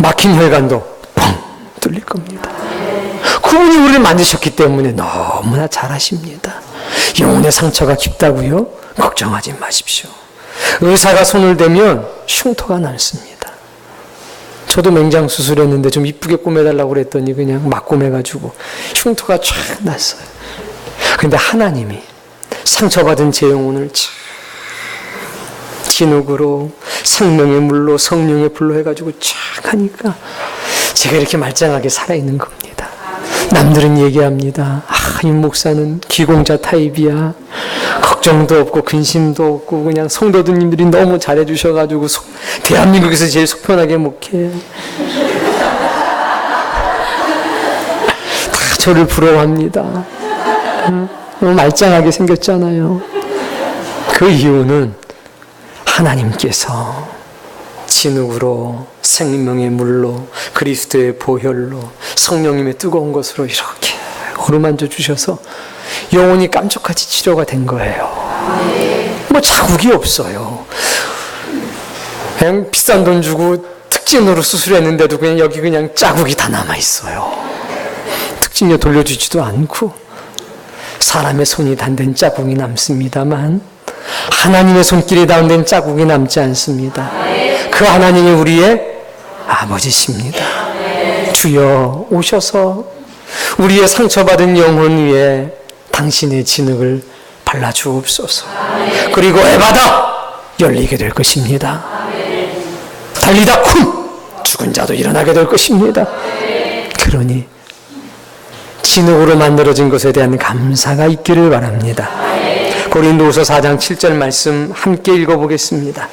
막힌 혈관도 뻥 뚫릴 겁니다. 그분이 우리를 만드셨기 때문에 너무나 잘하십니다. 영혼의 상처가 깊다고요? 걱정하지 마십시오. 의사가 손을 대면 흉터가 났습니다. 저도 맹장 수술했는데 좀 이쁘게 꼬매달라고 그랬더니 그냥 막 꼬매가지고 흉터가 쫙 났어요. 그런데 하나님이 상처받은 제 영혼을 진흙으로 생명의 물로 성령의 불로 해가지고 쫙 하니까 제가 이렇게 말짱하게 살아있는 겁니다. 남들은 얘기합니다. 이 목사는 기공자 타입이야. 걱정도 없고 근심도 없고 그냥 성도들님들이 너무 잘해주셔가지고 대한민국에서 제일 속편하게 목회. 다 저를 부러워합니다. 너무 말짱하게 생겼잖아요. 그 이유는 하나님께서 진흙으로 생명의 물로 그리스도의 보혈로 성령님의 뜨거운 것으로 이렇게 어루만져 주셔서 영혼이 깜짝같이 치료가 된 거예요. 뭐 자국이 없어요. 그냥 비싼 돈 주고 특진으로 수술했는데도 그냥 여기 그냥 자국이 다 남아 있어요. 특진료 돌려주지도 않고 사람의 손이 닿는 자국이 남습니다만 하나님의 손길이 닿는 자국이 남지 않습니다. 그 하나님이 우리의 아버지십니다. 주여 오셔서 우리의 상처받은 영혼 위에 당신의 진흙을 발라주옵소서. 그리고 에바다 열리게 될 것입니다. 달리다 쿵 죽은 자도 일어나게 될 것입니다. 그러니 진흙으로 만들어진 것에 대한 감사가 있기를 바랍니다. 고린도후서 4장 7절 말씀 함께 읽어보겠습니다.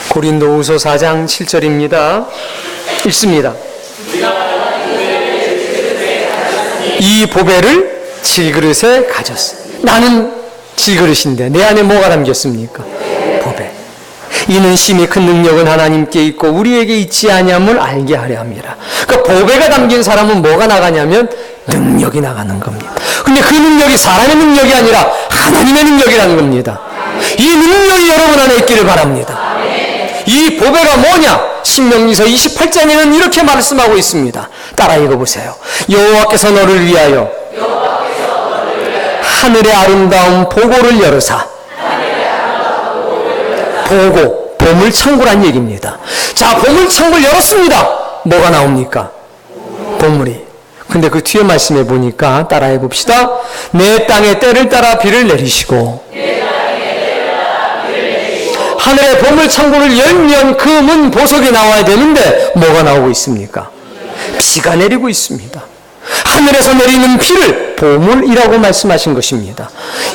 고린도후서 4장 7절입니다. 읽습니다. 이 보배를 질그릇에 가졌어. 나는 질그릇인데 내 안에 뭐가 담겼습니까? 보배. 이는 심히 큰 능력은 하나님께 있고 우리에게 있지 아니함을 알게 하려 함이라. 그러니까 보배가 담긴 사람은 뭐가 나가냐면 능력이 나가는 겁니다. 근데 그 능력이 사람의 능력이 아니라 하나님의 능력이라는 겁니다. 이 능력이 여러분 안에 있기를 바랍니다. 이 보배가 뭐냐? 신명기서 28장에는 이렇게 말씀하고 있습니다. 따라 읽어보세요. 여호와께서 너를 위하여 하늘의 아름다운 보고를 열으사. 보고, 보물창고란 얘기입니다. 자, 보물창고를 열었습니다. 뭐가 나옵니까? 보물이. 근데 그 뒤에 말씀해 보니까 따라해 봅시다. 내 땅에 때를 따라 비를 내리시고 하늘의 보물창고를 열면 그 문 보석이 나와야 되는데 뭐가 나오고 있습니까? 비가 내리고 있습니다. 하늘에서 내리는 비를 보물이라고 말씀하신 것입니다.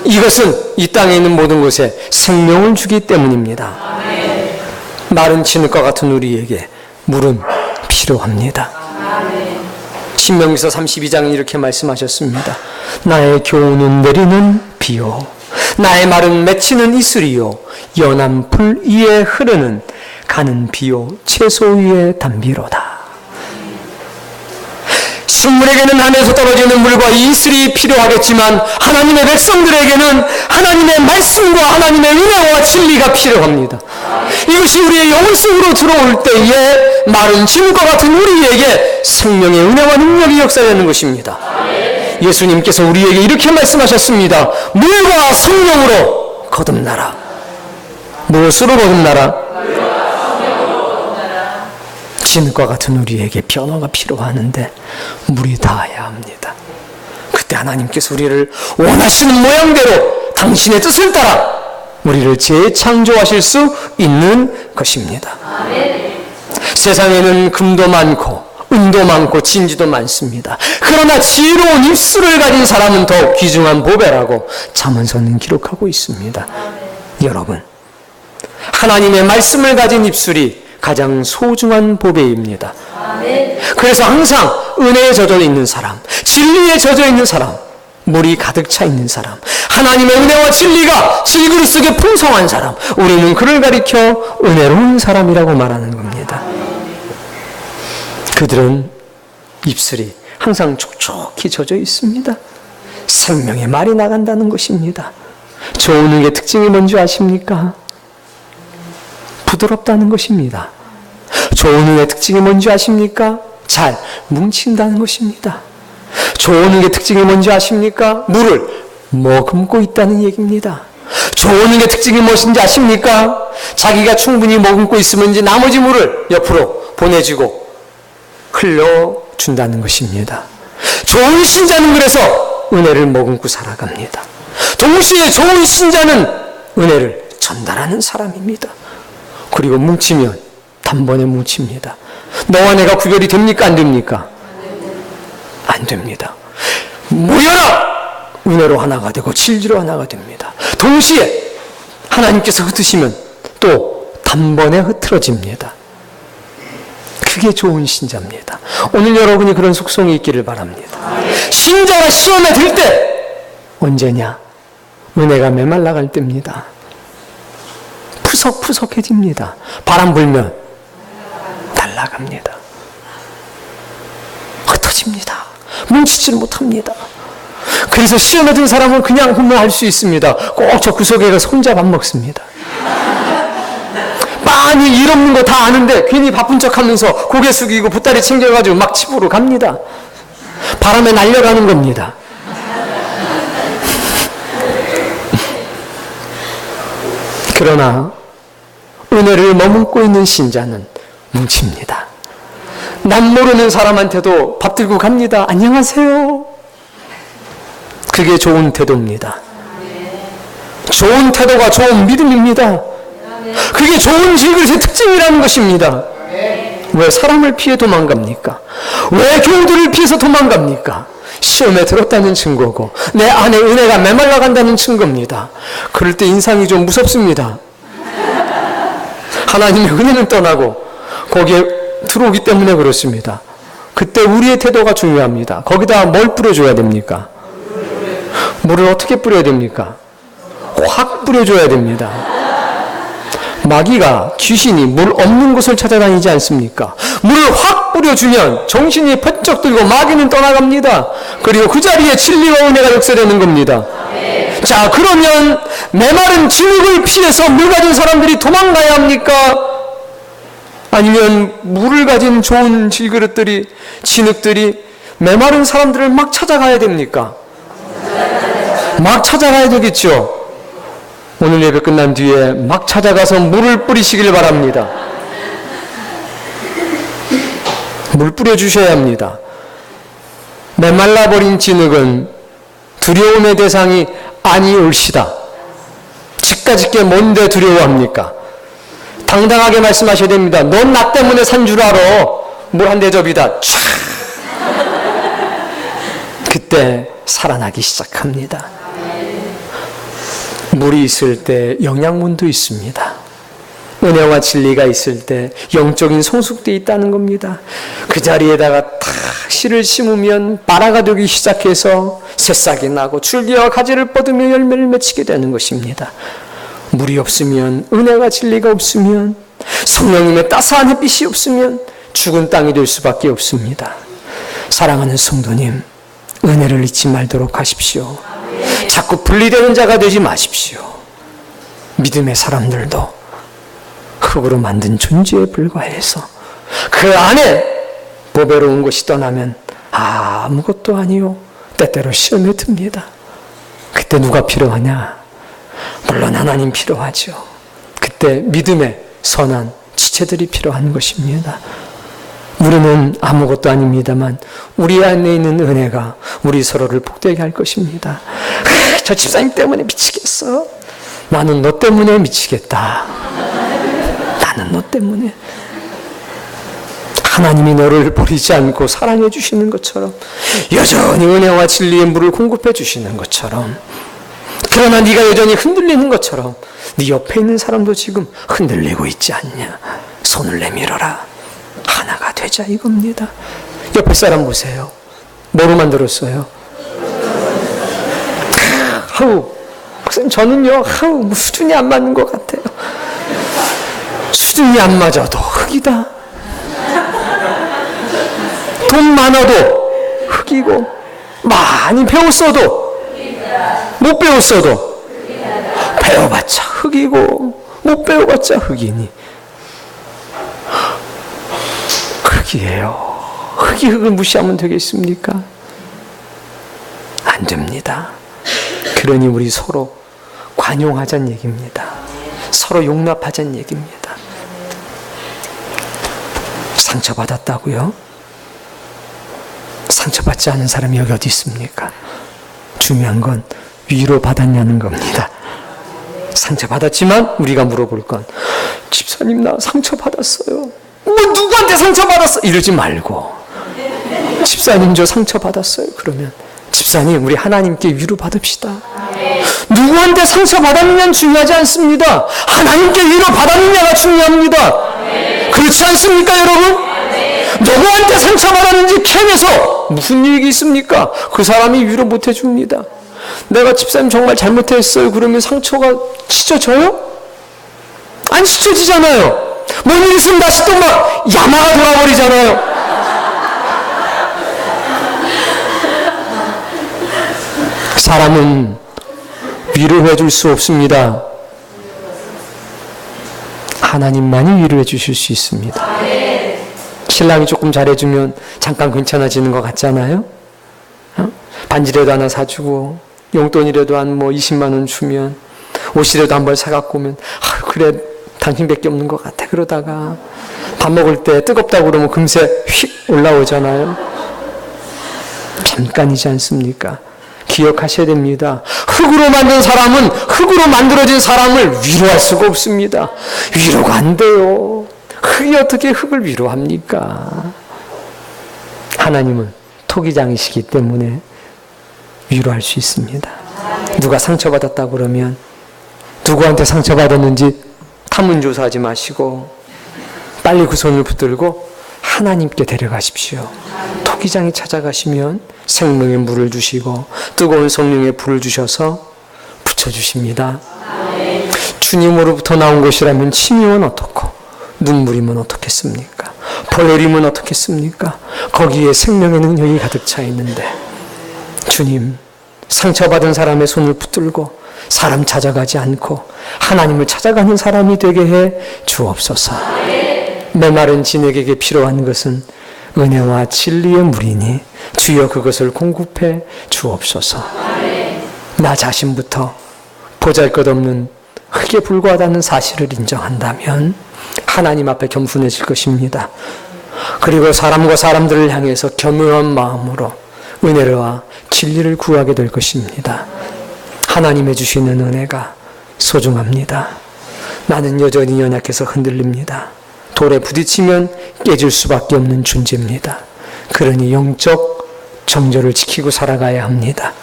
이것은 이 땅에 있는 모든 것에 생명을 주기 때문입니다. 마른 진흙과 같은 우리에게 물은 필요합니다. 신명기서 32장은 이렇게 말씀하셨습니다. 나의 교훈은 내리는 비요 나의 말은 맺히는 이슬이요 연한 풀 위에 흐르는 가는 비요 채소 위에 담비로다. 식물에게는 하늘에서 떨어지는 물과 이슬이 필요하겠지만 하나님의 백성들에게는 하나님의 말씀과 하나님의 은혜와 진리가 필요합니다. 이것이 우리의 영혼 속으로 들어올 때에 마른 진흙과 같은 우리에게 생명의 은혜와 능력이 역사되는 것입니다. 예수님께서 우리에게 이렇게 말씀하셨습니다. 물과 성령으로 거듭나라. 무엇으로 거듭나라? 진흙과 같은 우리에게 변화가 필요하는데 물이 닿아야 합니다. 그때 하나님께서 우리를 원하시는 모양대로 당신의 뜻을 따라 우리를 재창조하실 수 있는 것입니다. 세상에는 금도 많고 은도 돈도 많고 진지도 많습니다. 그러나 지혜로운 입술을 가진 사람은 더욱 귀중한 보배라고 잠언서는 기록하고 있습니다. 여러분, 하나님의 말씀을 가진 입술이 가장 소중한 보배입니다. 그래서 항상 은혜에 젖어 있는 사람, 진리에 젖어 있는 사람, 물이 가득 차 있는 사람, 하나님의 은혜와 진리가 질그릇 속에 풍성한 사람, 우리는 그를 가리켜 은혜로운 사람이라고 말하는 겁니다. 그들은 입술이 항상 촉촉히 젖어 있습니다. 생명의 말이 나간다는 것입니다. 좋은 의의 특징이 뭔지 아십니까? 부드럽다는 것입니다. 좋은 의의 특징이 뭔지 아십니까? 잘 뭉친다는 것입니다. 좋은 의의 특징이 뭔지 아십니까? 물을 머금고 있다는 얘기입니다. 좋은 의의 특징이 무엇인지 아십니까? 자기가 머금고 있으면 이제 나머지 물을 옆으로 보내주고 흘려준다는 것입니다. 좋은 신자는 그래서 은혜를 머금고 살아갑니다. 동시에 좋은 신자는 은혜를 전달하는 사람입니다. 그리고 뭉치면 단번에 뭉칩니다. 너와 내가 구별이 됩니까? 안 됩니까? 안 됩니다. 모여라! 은혜로 하나가 되고 진리로 하나가 됩니다. 동시에 하나님께서 흩으시면 또 단번에 흐트러집니다. 그게 좋은 신자입니다. 오늘 여러분이 그런 속성이 있기를 바랍니다. 신자가 시험에 들 때 언제냐? 은혜가 메말라갈 때입니다. 푸석푸석해집니다. 바람 불면 날아갑니다. 흩어집니다. 뭉치질 못합니다. 그래서 시험에 든 사람은 그냥 보면 알 수 있습니다. 꼭 저 구석에 가서 혼자 밥 먹습니다. 많이 일 없는 거 다 아는데 괜히 바쁜 척 하면서 고개 숙이고 보따리 챙겨가지고 막 집으로 갑니다. 바람에 날려가는 겁니다. 그러나 은혜를 머금고 있는 신자는 뭉칩니다. 남 모르는 사람한테도 밥 들고 갑니다. 안녕하세요. 그게 좋은 태도입니다. 좋은 태도가 좋은 믿음입니다. 그게 좋은 질그릇의 특징이라는 것입니다. 왜 사람을 피해 도망갑니까? 왜 교우들을 피해서 도망갑니까? 시험에 들었다는 증거고 내 안에 은혜가 메말라간다는 증거입니다. 그럴 때 인상이 좀 무섭습니다. 하나님의 은혜는 떠나고 거기에 들어오기 때문에 그렇습니다. 그때 우리의 태도가 중요합니다. 거기다 뭘 뿌려줘야 됩니까? 물을 어떻게 뿌려야 됩니까? 확 뿌려줘야 됩니다. 마귀가, 귀신이 물 없는 곳을 찾아다니지 않습니까? 물을 확 뿌려주면 정신이 번쩍 들고 마귀는 떠나갑니다. 그리고 그 자리에 진리와 은혜가 역사되는 겁니다. 자, 그러면 메마른 진흙을 피해서 물 가진 사람들이 도망가야 합니까? 아니면 물을 가진 좋은 질그릇들이, 진흙들이 메마른 사람들을 막 찾아가야 됩니까? 막 찾아가야 되겠죠. 오늘 예배 끝난 뒤에 막 찾아가서 물을 뿌리시길 바랍니다. 물 뿌려주셔야 합니다. 메말라버린 진흙은 두려움의 대상이 아니올시다. 집까짓게 뭔데 두려워합니까? 당당하게 말씀하셔야 됩니다. 넌 나 때문에 산 줄 알아. 물 한 대접이다. 촤! 그때 살아나기 시작합니다. 물이 있을 때 영양분도 있습니다. 은혜와 진리가 있을 때 영적인 성숙도 있다는 겁니다. 그 자리에다가 탁 씨를 심으면 바라가 되기 시작해서 새싹이 나고 줄기와 가지를 뻗으며 열매를 맺히게 되는 것입니다. 물이 없으면, 은혜와 진리가 없으면, 성령님의 따스한 햇빛이 없으면 죽은 땅이 될 수밖에 없습니다. 사랑하는 성도님, 은혜를 잊지 말도록 하십시오. 자꾸 분리되는 자가 되지 마십시오. 믿음의 사람들도 흙으로 만든 존재에 불과해서 그 안에 보배로운 것이 떠나면 아무것도 아니요. 때때로 시험에 듭니다. 그때 누가 필요하냐? 물론 하나님 필요하죠. 그때 믿음의 선한 지체들이 필요한 것입니다. 우리는 아무것도 아닙니다만 우리 안에 있는 은혜가 우리 서로를 복되게 할 것입니다. 저 집사님 때문에 미치겠어. 나는 너 때문에 미치겠다. 나는 너 때문에. 하나님이 너를 버리지 않고 사랑해 주시는 것처럼, 여전히 은혜와 진리의 물을 공급해 주시는 것처럼, 그러나 네가 여전히 흔들리는 것처럼 네 옆에 있는 사람도 지금 흔들리고 있지 않냐? 손을 내밀어라. 하나가 되자 이겁니다. 옆에 사람 보세요. 뭐로 만들었어요? 하우, 선생님 저는요, 하우, 수준이 안 맞는 것 같아요. 수준이 안 맞아도 흙이다. 돈 많아도 흙이고, 많이 배웠어도, 못 배웠어도, 배워봤자 흙이고, 못 배워봤자 흙이니. 흙이에요. 흙이 흙을 무시하면 되겠습니까? 안 됩니다. 그러니 우리 서로 관용하자는 얘기입니다. 서로 용납하자는 얘기입니다. 상처받았다고요? 상처받지 않은 사람이 여기 어디 있습니까? 중요한 건 위로받았냐는 겁니다. 상처받았지만 우리가 물어볼 건, 집사님 나 상처받았어요. 뭐 누구한테 상처받았어? 이러지 말고, 집사님 저 상처받았어요. 그러면 집사님 우리 하나님께 위로받읍시다. 누구한테 상처받았느냐는 중요하지 않습니다. 하나님께 위로받았느냐가 중요합니다. 그렇지 않습니까 여러분? 누구한테 상처받았는지 캐내서 무슨 일이 있습니까? 그 사람이 위로 못해줍니다. 내가 집사님 정말 잘못했어요 그러면 상처가 씻어져요? 안 씻어지잖아요. 뭔 일 있으면 다시 또 막 야마가 돌아버리잖아요. 사람은 위로해 줄 수 없습니다. 하나님만이 위로해 주실 수 있습니다. 신랑이 조금 잘해주면 잠깐 괜찮아지는 것 같잖아요. 반지라도 하나 사주고 용돈이라도 한 20만 원 주면, 옷이라도 한 벌 사갖고 오면 그래 당신밖에 없는 것 같아. 그러다가 밥 먹을 때 뜨겁다고 그러면 금세 휙 올라오잖아요. 잠깐이지 않습니까? 기억하셔야 됩니다. 흙으로 만든 사람은 흙으로 만들어진 사람을 위로할 수가 없습니다. 위로가 안 돼요. 흙이 어떻게 흙을 위로합니까? 하나님은 토기장이시기 때문에 위로할 수 있습니다. 누가 상처받았다고 그러면 누구한테 상처받았는지 탐문조사하지 마시고 빨리 그 손을 붙들고 하나님께 데려가십시오. 토기장이 찾아가시면 생명의 물을 주시고 뜨거운 성령의 불을 주셔서 붙여주십니다. 주님으로부터 나온 것이라면 침이면 어떻고 눈물이면 어떻겠습니까? 벌레리면 어떻겠습니까? 거기에 생명의 능력이 가득 차 있는데, 주님, 상처받은 사람의 손을 붙들고 사람 찾아가지 않고 하나님을 찾아가는 사람이 되게 해 주옵소서. 메마른 진에게 필요한 것은 은혜와 진리의 물이니 주여 그것을 공급해 주옵소서. 나 자신부터 보잘것없는 흙에 불과하다는 사실을 인정한다면 하나님 앞에 겸손해질 것입니다. 그리고 사람과 사람들을 향해서 겸허한 마음으로 은혜와 진리를 구하게 될 것입니다. 하나님의 주시는 은혜가 소중합니다. 나는 여전히 연약해서 흔들립니다. 돌에 부딪히면 깨질 수밖에 없는 존재입니다. 그러니 영적 정절을 지키고 살아가야 합니다.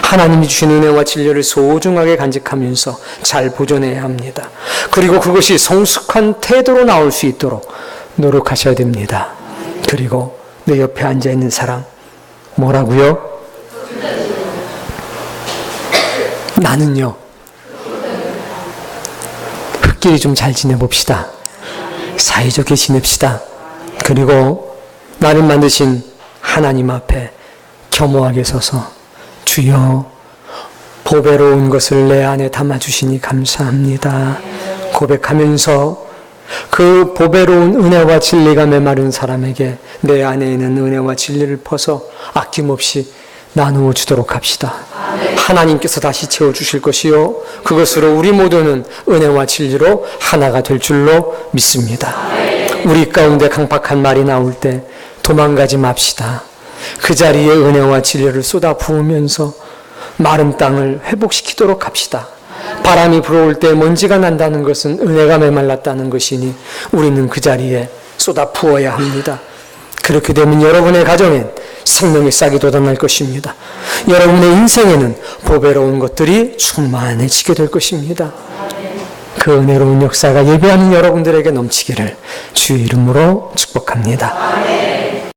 하나님이 주신 은혜와 진리를 소중하게 간직하면서 잘 보존해야 합니다. 그리고 그것이 성숙한 태도로 나올 수 있도록 노력하셔야 됩니다. 그리고 내 옆에 앉아있는 사람 뭐라고요? 나는요, 흙끼리 좀 잘 지내봅시다. 사이좋게 지냅시다. 그리고 나를 만드신 하나님 앞에 겸허하게 서서 주여 보배로운 것을 내 안에 담아주시니 감사합니다 고백하면서 그 보배로운 은혜와 진리가 메마른 사람에게 내 안에 있는 은혜와 진리를 퍼서 아낌없이 나누어 주도록 합시다. 하나님께서 다시 채워주실 것이요 그것으로 우리 모두는 은혜와 진리로 하나가 될 줄로 믿습니다. 우리 가운데 강팍한 말이 나올 때 도망가지 맙시다. 그 자리에 은혜와 진리를 쏟아 부으면서 마른 땅을 회복시키도록 합시다. 바람이 불어올 때 먼지가 난다는 것은 은혜가 메말랐다는 것이니 우리는 그 자리에 쏟아 부어야 합니다. 그렇게 되면 여러분의 가정엔 생명의 싹이 돋아날 것입니다. 여러분의 인생에는 보배로운 것들이 충만해지게 될 것입니다. 그 은혜로운 역사가 예배하는 여러분들에게 넘치기를 주의 이름으로 축복합니다.